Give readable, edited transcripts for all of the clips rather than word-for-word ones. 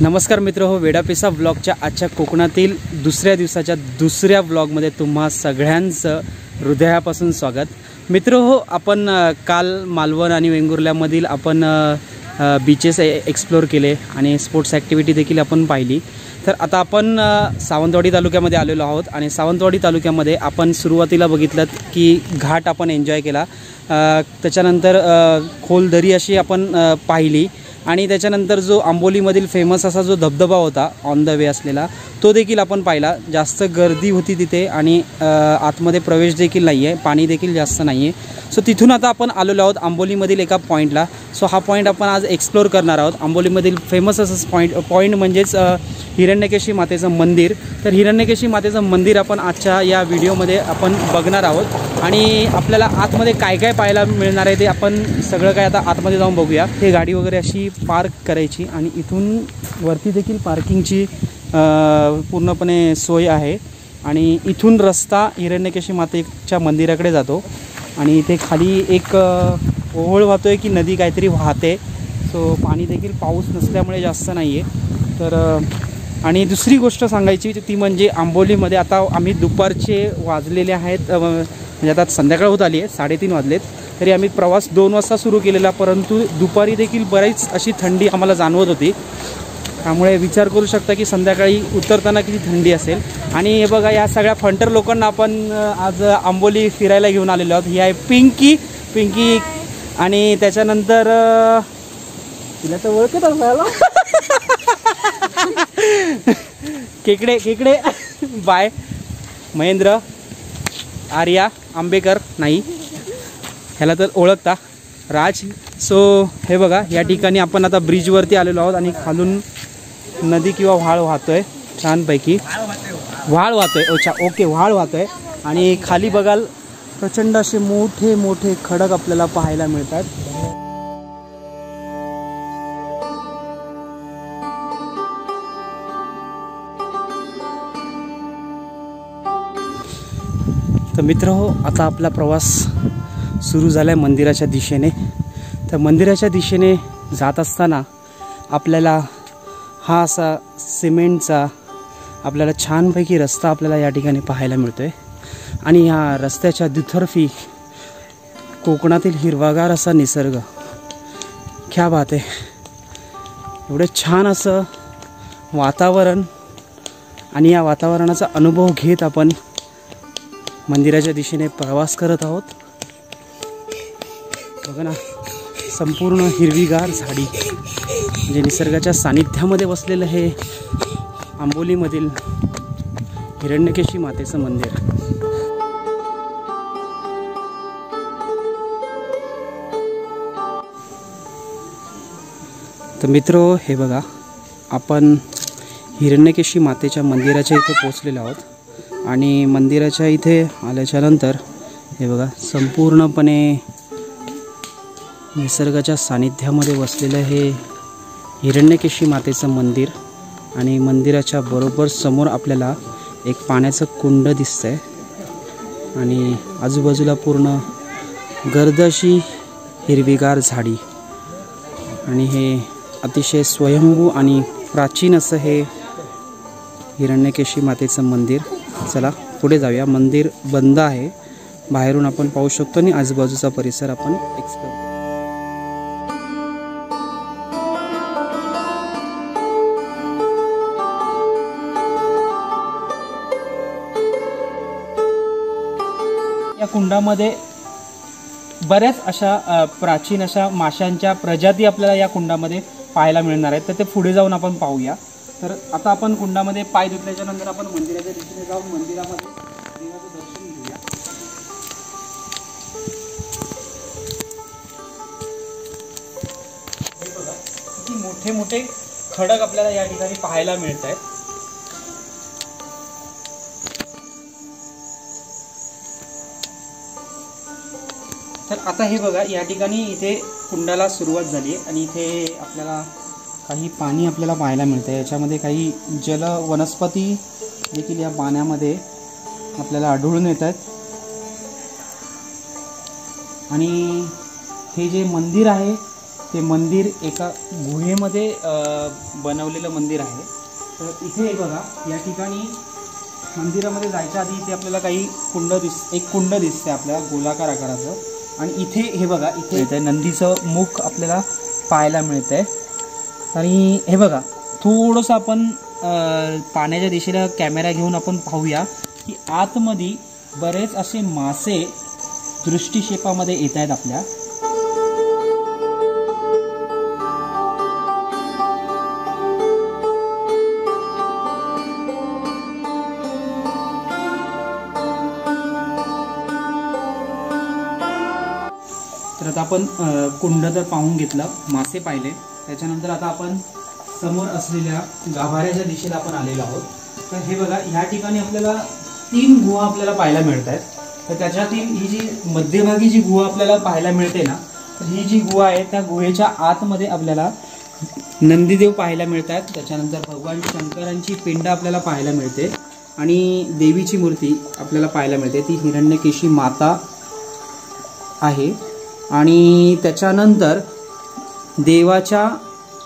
नमस्कार मित्र हो, वेडापिसा व्लॉगच्या आजच्या कोकणातील दुसऱ्या दिवसाच्या दुसऱ्या व्लॉगमध्ये तुम्हा सगळ्यांचं हृदयापासून स्वागत। मित्र हो, आपण काल मालवण आणि वेंगुर्ल्यामधील आपण बीचेस एक्सप्लोर केले आणि स्पोर्ट्स ॲक्टिव्हिटी देखील आपण पाहिली। तर आता आपण सावंतवाडी तालुक्यामध्ये आलेलो आहोत आणि सावंतवाडी तालुक्यामध्ये आपण सुरुवातीला बघितलं की घाट आपण एन्जॉय केला, त्याच्यानंतर खोल दरी अशी आपण पाहिली आणि त्याच्यानंतर जो आंबोलीमधील फेमस असा जो धबधबा होता ऑन द वे असलेला तो देखील आपण पाहिला। जास्त गर्दी होती तिथे आणि आतमध्ये प्रवेश देखील नाही आहे, पाणी देखील जास्त नाही आहे। सो तिथून आता आपण आलेलो आहोत आंबोलीमधील एका पॉईंटला। सो हा पॉईंट आपण आज एक्सप्लोर करणार आहोत। आंबोलीमधील फेमस असं पॉईंट म्हणजेच हिरण्यकेशी मातेचं मंदिर। तर हिरण्यकेशी मातेचं मंदिर आपण आजच्या या व्हिडिओमध्ये आपण बघणार आहोत आणि आपल्याला आतमध्ये काय काय पाहायला मिळणार आहे ते आपण सगळं काय आता आतमध्ये जाऊन बघूया। हे गाडी वगैरे अशी पार्क करायची आणि इथून वरती देखील पार्किंगची पूर्णपणे सोय आहे आणि इथून रस्ता हिरण्यकेशी मातेच्या मंदिराकडे जातो आणि इथे खाली एक ओहोळ वाहतोय की नदी काहीतरी वाहते। सो पाणी देखील पाऊस नसल्यामुळे जास्त नाही आहे। तर आणि दुसरी गोष्ट सांगायची ती म्हणजे आंबोलीमध्ये आता आम्ही दुपारचे वाजलेले आहेत, म्हणजे आता संध्याकाळ होत आली आहे, 3:30 वाजलेत। तरी आम्ही प्रवास 2 वाजता सुरू केलेला, परंतु दुपारी देखील बरीच अशी थंडी आम्हाला जाणवत होती। त्यामुळे विचार करू शकता की संध्याकाळी उतरताना किती थंडी असेल। आणि हे बघा, या सगळ्या फंटर लोकांना आपण आज आंबोली फिरायला घेऊन आलेलो आहोत। ही आहे पिंकी आणि त्याच्यानंतर तिला तर ओळखत असायला केकडे बाय महेंद्र आर्या आंबेकर, नाही ह्याला तर ओळखता राज। सो हे बघा, या ठिकाणी आपण आता ब्रिजवरती आलेलो आहोत आणि खालून नदी किंवा व्हाळ वाहतोय, छानपैकी व्हाळ वाहतोय। ओके व्हाळ वाहतोय आणि खाली बघाल प्रचंड असे मोठे मोठे खडक आपल्याला पाहायला मिळतात। तर मित्र हो, आता आपला प्रवास सुरू झाला आहे मंदिराच्या दिशेने। तर मंदिराच्या दिशेने जात असताना आपल्याला हा असा सिमेंटचा आपल्याला छानपैकी रस्ता आपल्याला या ठिकाणी पाहायला मिळतोय आणि या रस्त्याच्या दुतर्फी कोकणातील हिरवागार असा निसर्ग, क्या बात आहे। एवढं छान असं वातावरण आणि या वातावरणाचा अनुभव घेत आपण मंदिराच्या दिशेने प्रवास करत आहोत। बघा ना, संपूर्ण हिरवीगार झाडी, म्हणजे निसर्गाच्या सानिध्यामध्ये बसलेलं हे आंबोलीमधील हिरण्यकेशी मातेचं मंदिर। तर मित्र हे बघा, आपण हिरण्यकेशी मातेच्या मंदिराच्या इथे पोहोचलेलो आहोत आणि मंदिराच्या इथे आल्याच्या नंतर हे बघा, संपूर्णपणे निसर्गाच्या सानिध्यामध्ये बसलेलं हे हिरण्यकेशी मातेचं मंदिर आणि मंदिराच्या बरोबर समोर आपल्याला एक पाण्याचं कुंड दिसतंय आणि आजूबाजूला पूर्ण गर्द अशी हिरवीगार झाडी आणि हे अतिशय स्वयंभू आणि प्राचीन असं हे हिरण्यकेशी मातेचं मंदिर। चला पुढे जाऊया। मंदिर बंद आहे, बाहेरून आपण पाहू शकतो आणि आजूबाजूचा परिसर आपण एक्सप्लोर। या कुंडामध्ये बऱ्याच अशा प्राचीन अशा माशांच्या प्रजाती आपल्याला या कुंडामध्ये पाहायला मिळणार आहेत। तर ते पुढे जाऊन आपण पाहूया। तर आता आपण कुंडामध्ये पाय धुतल्याच्या नंतर आपण मंदिराच्या दिशेने जाऊन मंदिरामध्ये देवाचं दर्शन घेऊया। हे बघा, किती मोठे मोठे खडक आपल्याला या ठिकाणी पाहायला मिळत आहेत। तर आता हे बघा, या ठिकाणी इथे कुंडाला सुरुवात झाली आहे आणि इथे आपल्याला काही पाणी आपल्याला पाहायला मिळतं। याच्यामध्ये काही जल वनस्पती देखील या पाण्यामध्ये आपल्याला आढळून येत आहेत आणि हे जे मंदिर आहे ते मंदिर एका गुहेमध्ये बनवलेलं मंदिर आहे. तर इथे बघा या ठिकाणी मंदिरामध्ये जायच्या आधी इथे आपल्याला काही एक कुंड दिसते आपल्याला गोलाकार आकाराचं. आणि इथे हे बघा इथे येत आहे नंदीचं मुख आपल्याला पाहायला मिळतंय. आणि हे बघा थोडंसं आपण पाण्याच्या दिशेला कॅमेरा घेऊन आपण पाहूया की आतमध्ये बरेच असे मासे दृष्टिक्षेपामध्ये येत आहेत आपल्या. तर आता आपण कुंड तर पाहून घेतलं, मासे पाहिले. त्याच्यानंतर आता आपण समोर असलेल्या गाभाऱ्याच्या दिशेला आपण आलेलो आहोत. तर हे बघा ह्या ठिकाणी आपल्याला 3 गुहा आपल्याला पाहायला मिळत आहेत. तर त्याच्यातील ही जी मध्यभागी जी गुहा आपल्याला पाहायला मिळते ना, तर ही जी गुहा आहे त्या गुहेच्या आतमध्ये आपल्याला नंदीदेव पाहायला मिळतात. त्याच्यानंतर भगवान शंकरांची पिंड आपल्याला पाहायला मिळते आणि देवीची मूर्ती आपल्याला पाहायला मिळते. ती हिरण्यकेशी माता आहे. आणि त्याच्यानंतर देवाच्या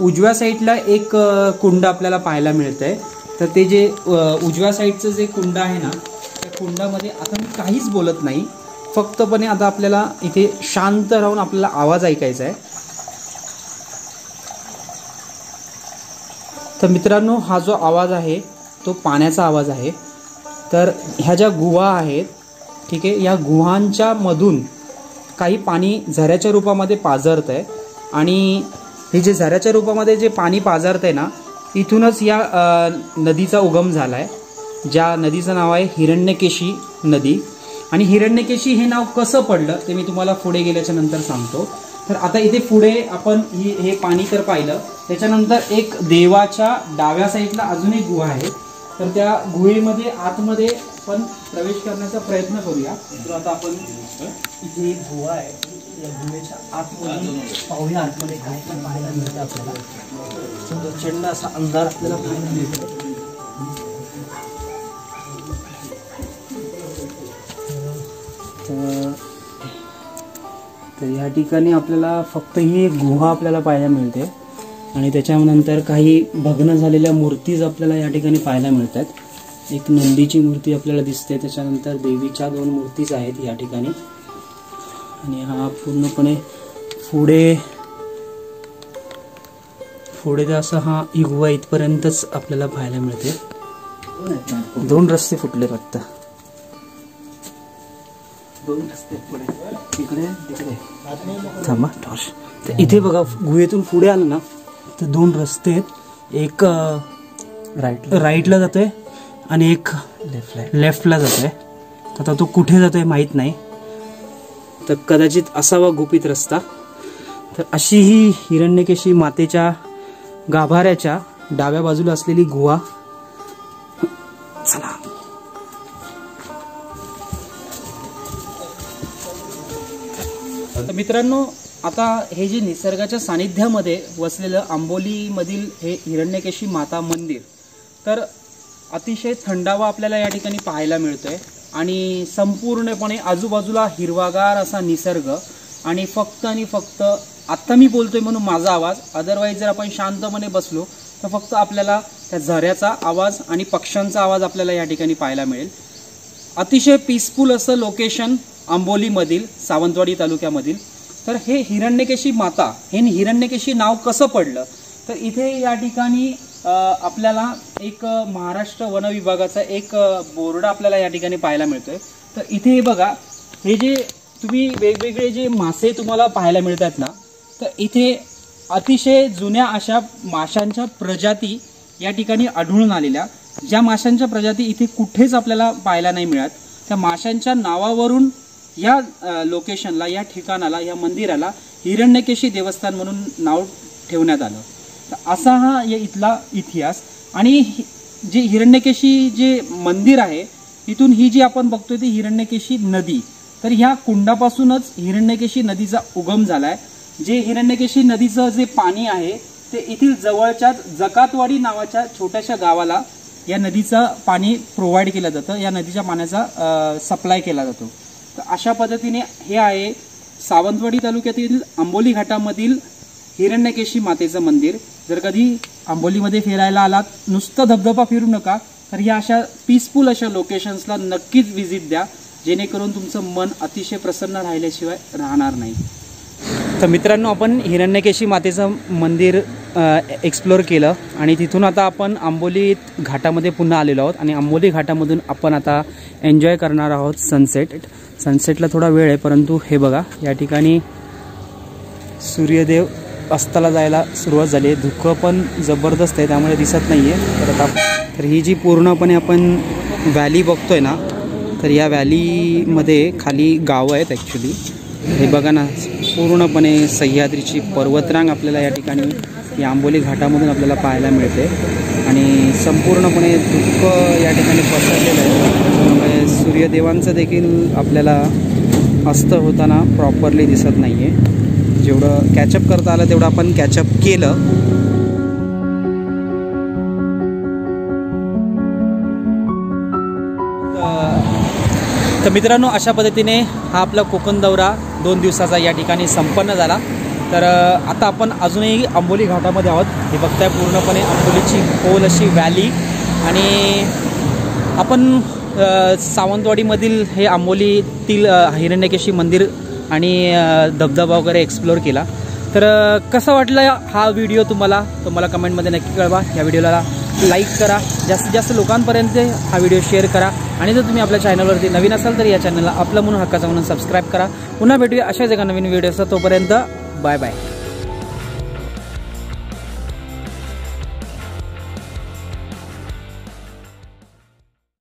उजव्या साईडला एक कुंड आपल्याला पाहायला मिळतंय. तर ते जे उजव्या साईडचं जे कुंड आहे ना, त्या कुंडामध्ये आता मी काहीच बोलत नाही, फक्तपणे आता आपल्याला इथे शांत राहून आपल्याला आवाज ऐकायचा आहे. तर मित्रांनो हा जो आवाज आहे तो पाण्याचा आवाज आहे. तर ह्या ज्या गुहा आहेत, ठीक आहे, या गुहांच्या मधून काही पाणी झऱ्याच्या रूपामध्ये पाझरत आहे. आणि हे जे झऱ्याच्या रूपामध्ये जे पाणी पाझरत आहे ना, इथूनच या नदीचा उगम झाला आहे, ज्या नदीचं नाव आहे हिरण्यकेशी नदी. आणि हिरण्यकेशी हे नाव कसं पडलं ते मी तुम्हाला पुढे गेल्याच्या नंतर सांगतो. तर आता इथे पुढे आपण हे पाणी तर पाहिलं. त्याच्यानंतर एक देवाच्या डाव्या साईडला अजून एक गुहा आहे. तर त्या गुहेमध्ये आतमध्ये आपण प्रवेश करण्याचा प्रयत्न करूया. तर आता आपण इथे एक गुहा आहे, या गुहेच्या आतमध्ये पाहूया आतमध्ये काय काय पाहायला मिळतं आपल्याला. प्रचंड असा अंधार आपल्याला पाहायला मिळतो. तर या ठिकाणी आपल्याला फक्त ही एक गुहा आपल्याला पाहायला मिळते. आणि त्याच्यानंतर काही भग्न झालेल्या मूर्तीज आपल्याला या ठिकाणी पाहायला मिळतात. एक नंदीची मूर्ती आपल्याला दिसते, त्याच्यानंतर देवीच्या 2 मूर्तीज आहेत या ठिकाणी. आणि हा पूर्णपणे पुढे असं ही गुहा इथपर्यंतच आपल्याला पाहायला मिळते. 2 रस्ते फुटले फक्त, 2 रस्ते पुढे, तिकडे थांबा टॉर्च. तर इथे बघा गुहेतून पुढे आलं ना तर 2 रस्ते आहेत. एक राईटला जातोय आणि एक लेफ्टला जातोय. आता तो कुठे जातोय माहीत नाही, तर कदाचित असावा गुपित रस्ता. तर अशी ही हिरण्यकेशी मातेच्या गाभाऱ्याच्या डाव्या बाजूला असलेली गुहा. चला तर मित्रांनो, आता हे जे निसर्गाच्या सानिध्यामध्ये वसलेलं आंबोलीमधील हे हिरण्यकेशी माता मंदिर, तर अतिशय थंडावा आपल्याला या ठिकाणी पाहायला मिळतोय. आणि संपूर्णपणे आजूबाजूला हिरवागार असा निसर्ग. आणि फक्त आत्ता मी बोलतोय म्हणून माझा आवाज, अदरवाईज जर आपण शांतपणे बसलो तर फक्त आपल्याला त्या झऱ्याचा आवाज आणि पक्ष्यांचा आवाज आपल्याला या ठिकाणी पाहायला मिळेल. अतिशय पीसफुल असं लोकेशन आंबोलीमधील, सावंतवाडी तालुक्यामधील. तर हे हिरण्यकेशी माता, हे हिरण्यकेशी नाव कसं पडलं, तर इथे या ठिकाणी आपल्याला एक महाराष्ट्र वन विभागाचा एक बोर्ड आपल्याला या ठिकाणी पाहायला मिळतोय. तर इथे बघा हे जे तुम्ही वेगवेगळे जे मासे तुम्हाला पाहायला मिळतात ना, तर इथे अतिशय जुन्या अशा माशांच्या प्रजाती या ठिकाणी आढळून आलेल्या, ज्या माशांच्या प्रजाती इथे कुठेच आपल्याला पाहायला नाही मिळत. त्या माशांच्या नावावरून या लोकेशनला, या ठिकाणाला, या मंदिराला हिरण्यकेशी देवस्थान म्हणून नाव ठेवण्यात आलं. तर असा हा इथला इतिहास. आणि जे हिरण्यकेशी जे मंदिर आहे, इथून ही जी आपण बघतोय ती हिरण्यकेशी नदी, तर ह्या कुंडापासूनच हिरण्यकेशी नदीचा उगम झालाय. जे हिरण्यकेशी नदीचं जे पाणी आहे ते येथील जवळच्या जकातवाडी नावाच्या छोट्याशा गावाला या नदीचं पाणी प्रोव्हाइड केलं जातं, या नदीच्या पाण्याचा सप्लाय केला जातो. तर अशा पद्धतीने हे आहे सावंतवाडी तालुक्यातील आंबोली घाटामधील हिरण्यकेशी मातेचं मंदिर. जर कधी आंबोलीमध्ये फिरायला आलात, नुसतं धबधबा फिरू नका, तर ह्या अशा पीसफुल अशा लोकेशन्सला नक्कीच व्हिजिट द्या, जेणेकरून तुमचं मन अतिशय प्रसन्न राहिल्याशिवाय राहणार नाही. तर मित्रांनो, आपण हिरण्यकेशी मातेचं मंदिर एक्सप्लोअर केलं आणि तिथून आता आपण आंबोली घाटामध्ये पुन्हा आलेलो आहोत आणि आंबोली घाटामधून आपण आता एन्जॉय करणार आहोत सनसेट. सनसेटला थोडा वेळ आहे, परंतु हे बघा, या ठिकाणी सूर्यदेव अस्ताला जायला सुरुवात झाली आहे. धुकं पण जबरदस्त आहे, त्यामुळे दिसत नाही आहे. तर ही जी पूर्णपणे आपण व्हॅली बघतोय ना, तर या व्हॅलीमध्ये खाली गावं आहेत ॲक्च्युली. हे बघा ना, पूर्णपणे सह्याद्रीची पर्वतरांग आपल्याला या ठिकाणी या आंबोली घाटामधून आपल्याला पाहायला मिळते आणि संपूर्णपणे धुकं या ठिकाणी पसरलेलं आहे. त्यामुळे सूर्यदेवांचं देखील आपल्याला अस्त होताना प्रॉपरली दिसत नाही आहे. जेवढं कॅचअप करता आलं तेवढं आपण कॅचअप केलं. तर मित्रांनो, अशा पद्धतीने हा आपला कोकण दौरा 2 दिवसाचा या ठिकाणी संपन्न झाला. तर आता आपण अजूनही आंबोली घाटामध्ये आहोत. हे बघताय पूर्णपणे आंबोलीची खोल अशी व्हॅली आणि आपण सावंतवाडीमधील हे आंबोलीतील हिरण्यकेशी मंदिर आणि धबधबा वगैरे एक्सप्लोअर केला. तर कसं वाटलं हा व्हिडिओ तुम्हाला कमेंटमध्ये नक्की कळवा. या व्हिडिओला लाईक करा, जास्तीत जास्त लोकांपर्यंत हा व्हिडिओ शेअर करा आणि जर तुम्ही आपल्या चॅनलवरती नवीन असाल तर या चॅनलला आपलं म्हणून हक्काचं म्हणून सबस्क्राईब करा. पुन्हा भेटूया अशाच एका नवीन व्हिडिओचा. तोपर्यंत बाय बाय.